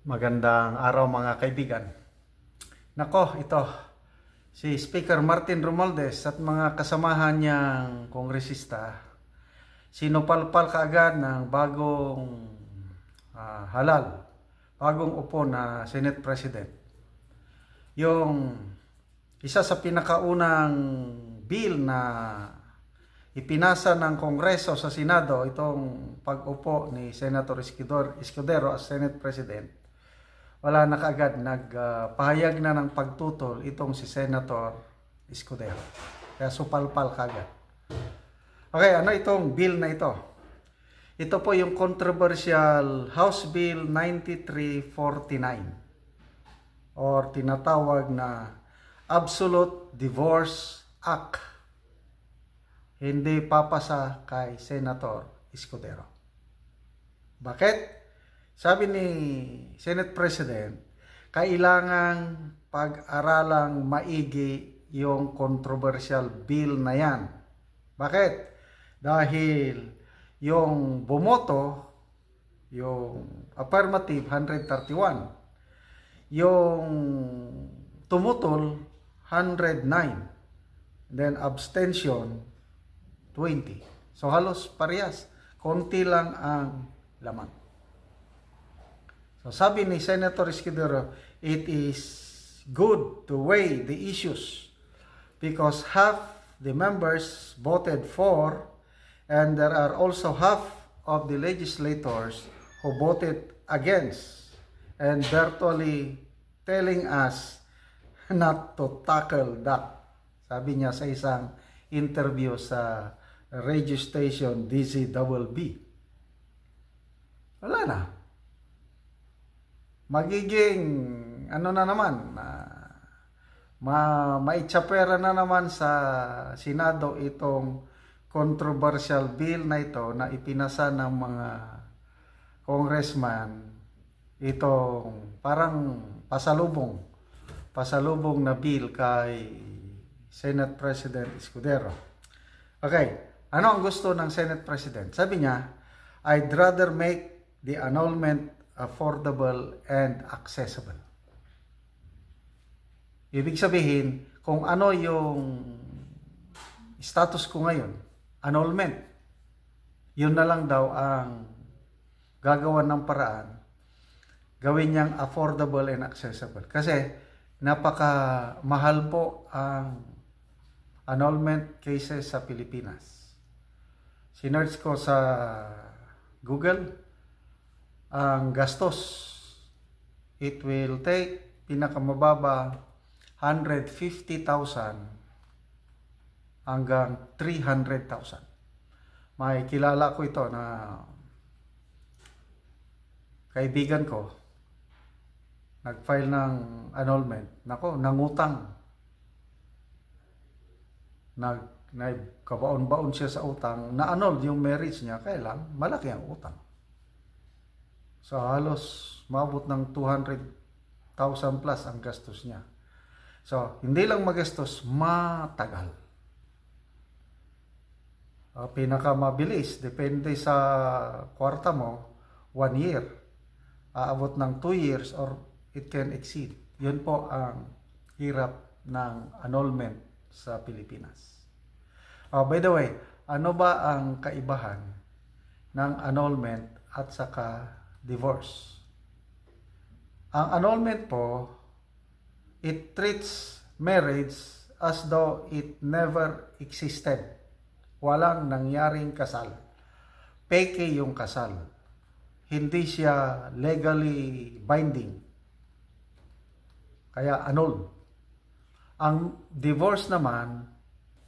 Magandang araw mga kaibigan. Nako, ito si Speaker Martin Romualdez at mga kasamahan niyang kongresista sinupalpal kaagad ng bagong bagong upo na Senate President. Yung isa sa pinakaunang bill na ipinasa ng Kongreso sa Senado, itong pag-upo ni Senator Escudero as Senate President. Wala na kaagad, nagpahayag na ng pagtutol itong si Senator Escudero. Kaya supalpal kaagad. Okay, ano itong bill na ito? Ito po yung controversial House Bill 9349 or tinatawag na Absolute Divorce Act. Hindi papasa kay Senator Escudero. Bakit? Sabi ni Senate President, kailangang pag-aralang maigi yung controversial bill na yan. Bakit? Dahil yung bumoto, yung affirmative 131, yung tumutol 109, then abstention 20. So halos parehas, konti lang ang laman. So sabi ni Senator Escudero, it is good to weigh the issues because half the members voted for and there are also half of the legislators who voted against and virtually telling us not to tackle that. Sabi niya sa isang interview sa radio station DZBB. Wala na. Magiging ano na naman, maitsapera na naman sa Senado itong controversial bill na ito na ipinasa ng mga congressman, itong parang pasalubong na bill kay Senate President Escudero. Okay, ano ang gusto ng Senate President? Sabi niya, I'd rather make the annulment affordable and accessible. Ibig sabihin, kung ano yung status ko ngayon, annulment, yun na lang daw ang gagawan ng paraan, gawin niyang affordable and accessible. Kasi napaka-mahal po ang annulment cases sa Pilipinas. Sinearch ko sa Google, ang gastos, it will take pinakamababa 150,000 hanggang 300,000. May kilala ko ito na kaibigan ko, nag-file ng annulment. Nako, nangutang. Nagkabaon-baon siya sa utang, na-annul yung marriage niya, kaya lang malaki ang utang. So halos mabot ng 200,000 plus ang gastos niya. So hindi lang magastos, matagal. Pinakamabilis, depende sa kwarta mo, 1 year. Aabot ng 2 years or it can exceed. Yun po ang hirap ng annulment sa Pilipinas. By the way, ano ba ang kaibahan ng annulment at saka divorce? Ang annulment po, it treats marriage as though it never existed. Walang nangyaring kasal. Peke yung kasal. Hindi siya legally binding. Kaya annul. Ang divorce naman,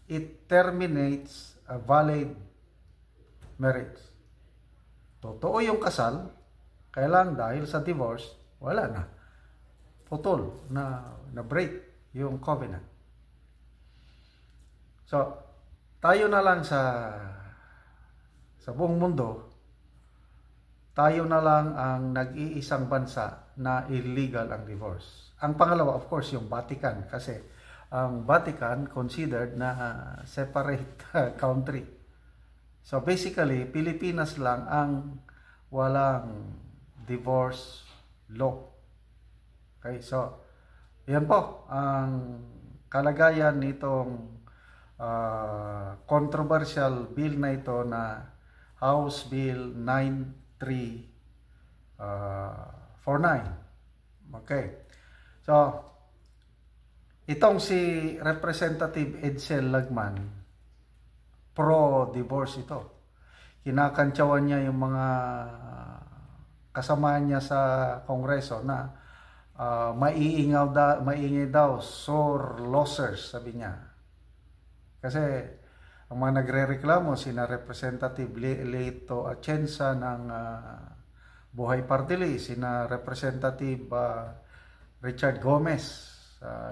it terminates a valid marriage. Totoo yung kasal, kaya lang dahil sa divorce, wala na. Putol, na break yung covenant. So, tayo na lang sa buong mundo, tayo na lang ang nag-iisang bansa na illegal ang divorce. Ang pangalawa, of course, yung Vatican. Kasi ang Vatican considered na separate country. So basically, Pilipinas lang ang walang divorce law. Okay, so yan po ang kalagayan nitong controversial bill na ito na House Bill 9349. Okay. So, itong si Representative Edsel Lagman, pro-divorce ito. Kinakantsawan niya yung mga kasama niya sa Kongreso na maingay daw, sore losers, sabi niya. Kasi ang mga nagre-reklamo, sina Representative Leito Atienza ng Buhay Party List, sina Representative Richard Gomez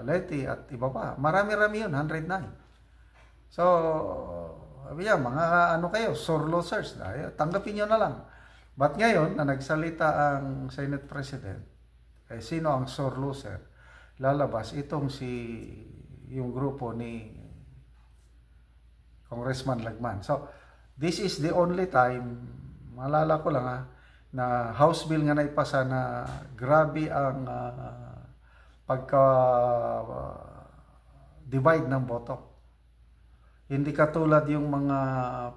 Leti at iba pa. Marami-rami yun, 109. So, sabi niya, mga ano kayo, sore losers. Tanggapin nyo na lang. But ngayon, na nagsalita ang Senate President, sino ang sore loser? Lalabas itong yung grupo ni Congressman Lagman. So, this is the only time, malala ko lang na House Bill nga naipasa na grabe ang pagka-divide ng boto. Hindi katulad yung mga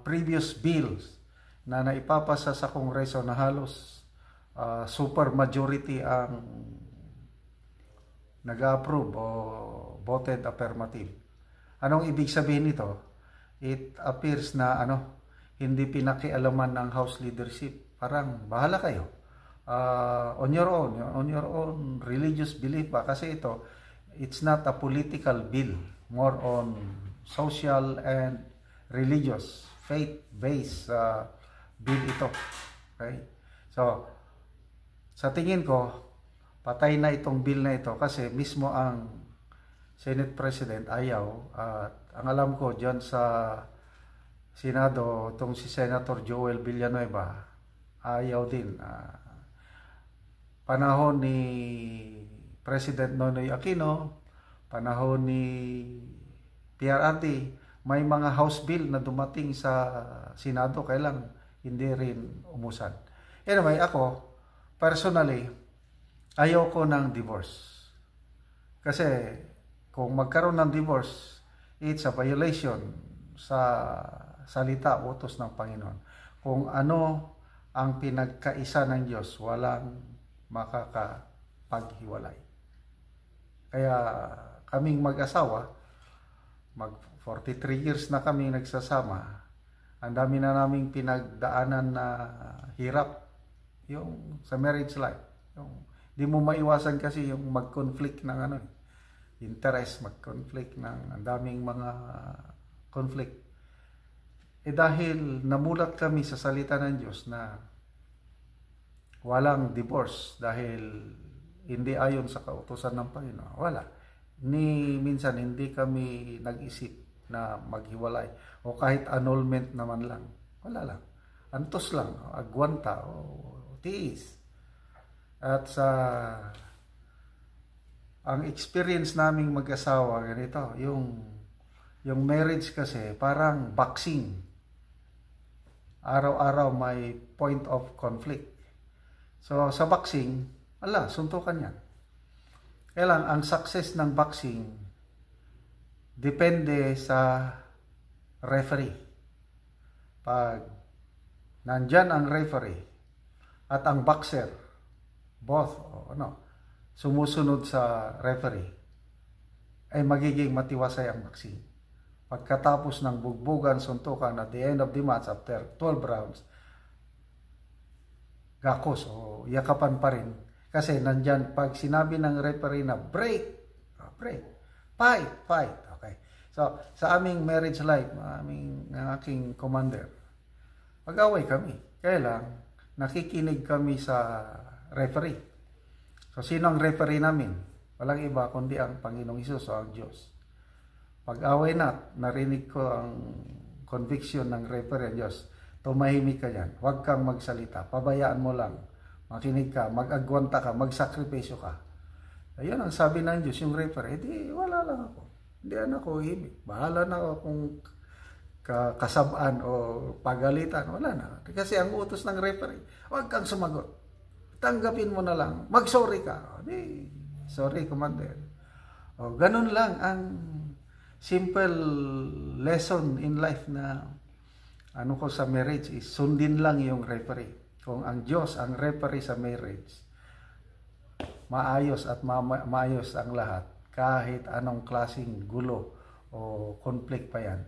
previous bills na naipapasa sa Kongreso na halos super majority ang nag-approve o voted affirmative. Anong ibig sabihin nito? It appears na hindi pinakialaman ng House leadership. Parang bahala kayo. On your own religious belief ba? Kasi it's not a political bill, more on social and religious, faith-based bill ito. Okay? So, sa tingin ko, patay na itong bill na ito kasi mismo ang Senate President ayaw. At ang alam ko dyan sa Senado, itong si Senator Joel Villanueva, ayaw din. Panahon ni President Nonoy Aquino, panahon ni PRRD, may mga House Bill na dumating sa Senado, kailang hindi rin umusan. Anyway, ako, personally, ayoko ng divorce. Kasi kung magkaroon ng divorce, it's a violation sa salita, utos ng Panginoon. Kung ano ang pinagkaisa ng Diyos, walang makakapaghiwalay. Kaya kaming mag-asawa, mag 43 years na kami nagsasama, ang dami na naming pinagdaanan na hirap yung sa marriage life. Yung di mo maiwasan kasi yung mag-conflict ng interest, mag-conflict ng ang daming mga conflict. Dahil namulat kami sa salita ng Diyos na walang divorce dahil hindi ayon sa kautusan ng Panginoon. Wala. Minsan hindi kami nag-isip na maghiwalay o kahit annulment naman lang. Wala lang. Antos lang, agwanta o tiis. At ang experience naming mag-asawa ganito, yung marriage kasi parang boxing. Araw-araw may point of conflict. So, sa boxing, suntukan yan. Kaya lang, ang success ng boxing, depende sa referee. Pag nandyan ang referee at ang boxer, both, sumusunod sa referee, ay magiging matiwasay ang boxing. Pagkatapos ng bugbugan, suntukan, at the end of the match, after 12 rounds, gakos o yakapan pa rin. Kasi nandyan, pag sinabi ng referee na break, fight. Okay. So, sa aming marriage life, ang aking commander, mag-away kami. Kaya lang, nakikinig kami sa referee. So, sino ang referee namin? Walang iba kundi ang Panginoong Hesus o ang Diyos. Pag-away na, narinig ko ang conviction ng referee ang Diyos. Tumahimik ka dyan. Huwag kang magsalita. Pabayaan mo lang. Makinig ka, mag-agwanta ka, magsakripisyo ka. Ayun ang sabi ng Diyos, yung referee, wala lang ako. Hindi ako himik. Bahala na ako kung kasabaan o pagalitan. Wala na. Kasi ang utos ng referee, huwag kang sumagot. tanggapin mo na lang, mag-sorry ka. Di, sorry, Commander. O, ganun lang ang simple lesson in life na ano ko sa marriage is sundin lang yung referee. Kung ang Diyos ang referee sa marriage, maayos at maayos ang lahat kahit anong klaseng gulo o conflict pa yan.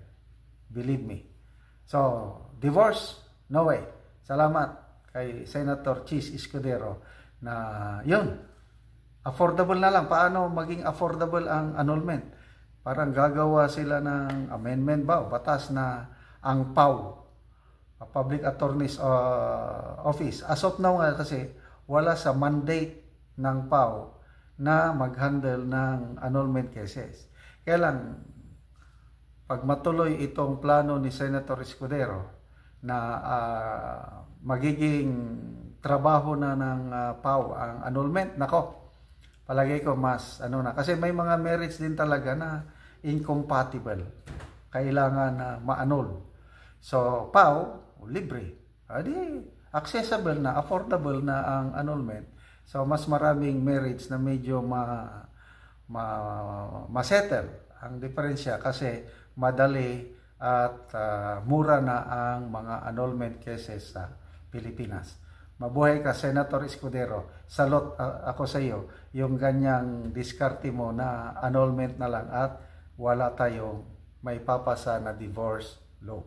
Believe me. So, divorce? No way. Salamat kay Senator Chis Escudero na yun, affordable na lang. Paano maging affordable ang annulment? Parang gagawa sila ng amendment ba o batas na ang PAW, Public Attorney's Office. As of now nga kasi wala sa mandate ng PAW na mag-handle ng annulment cases. Kaya lang, pag matuloy itong plano ni Senator Escudero na magiging trabaho na ng PAW ang annulment, nako, palagay ko mas ano na. Kasi may mga merits din talaga na incompatible. Kailangan na ma-annul. So, PAW, libre. Adi, accessible na, affordable na ang annulment. So, mas maraming merits na medyo ma-settle ang diferensya kasi madali at mura na ang mga annulment cases sa Pilipinas. Mabuhay ka, Senator Escudero. Salot ako sa iyo yung ganyang diskarte mo na annulment na lang at wala tayong may papasa na divorce law.